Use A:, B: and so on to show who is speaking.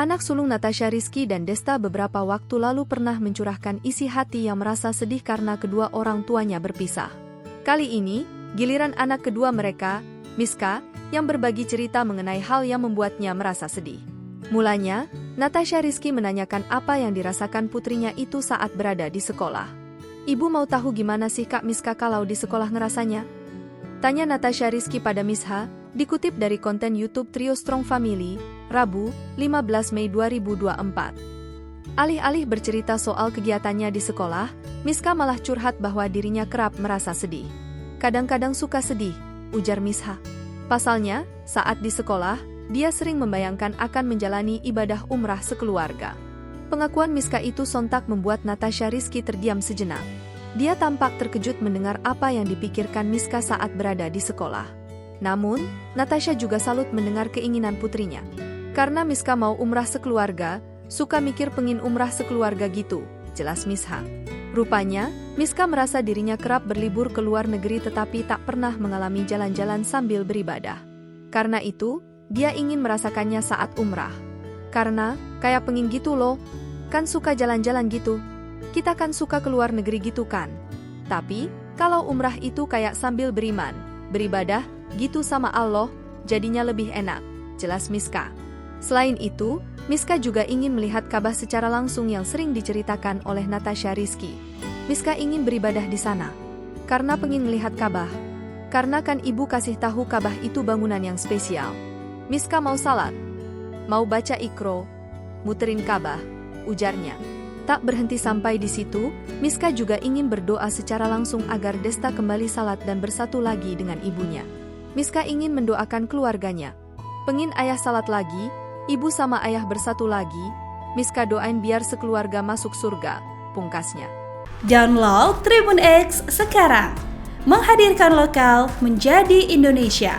A: Anak sulung Natasha Rizky dan Desta beberapa waktu lalu pernah mencurahkan isi hati yang merasa sedih karena kedua orang tuanya berpisah. Kali ini, giliran anak kedua mereka, Miska, yang berbagi cerita mengenai hal yang membuatnya merasa sedih. Mulanya, Natasha Rizky menanyakan apa yang dirasakan putrinya itu saat berada di sekolah. "Ibu mau tahu gimana sih Kak Miska kalau di sekolah ngerasanya?" tanya Natasha Rizky pada Misha, dikutip dari konten YouTube Trio Strong Family, Rabu, 15 Mei 2024. Alih-alih bercerita soal kegiatannya di sekolah, Miska malah curhat bahwa dirinya kerap merasa sedih. "Kadang-kadang suka sedih," ujar Misha. Pasalnya, saat di sekolah, dia sering membayangkan akan menjalani ibadah umrah sekeluarga. Pengakuan Miska itu sontak membuat Natasha Rizky terdiam sejenak. Dia tampak terkejut mendengar apa yang dipikirkan Miska saat berada di sekolah. Namun, Natasha juga salut mendengar keinginan putrinya. "Karena Miska mau umrah sekeluarga, suka mikir pengin umrah sekeluarga gitu," jelas Misha. Rupanya, Miska merasa dirinya kerap berlibur ke luar negeri tetapi tak pernah mengalami jalan-jalan sambil beribadah. Karena itu, dia ingin merasakannya saat umrah. "Karena, kayak pengin gitu loh, kan suka jalan-jalan gitu. Kita kan suka keluar negeri gitu kan. Tapi, kalau umrah itu kayak sambil beriman, beribadah, gitu sama Allah, jadinya lebih enak," jelas Miska. Selain itu, Miska juga ingin melihat Ka'bah secara langsung yang sering diceritakan oleh Natasha Rizky. Miska ingin beribadah di sana. Karena pengen melihat Ka'bah. Karena kan ibu kasih tahu Ka'bah itu bangunan yang spesial. Miska mau salat, mau baca Iqra, muterin Ka'bah, ujarnya. Tak berhenti sampai di situ, Miska juga ingin berdoa secara langsung agar Desta kembali salat dan bersatu lagi dengan ibunya. Miska ingin mendoakan keluarganya. "Pengin ayah salat lagi, ibu sama ayah bersatu lagi, Miska doain biar sekeluarga masuk surga," pungkasnya.
B: Download Tribun X sekarang, menghadirkan lokal menjadi Indonesia.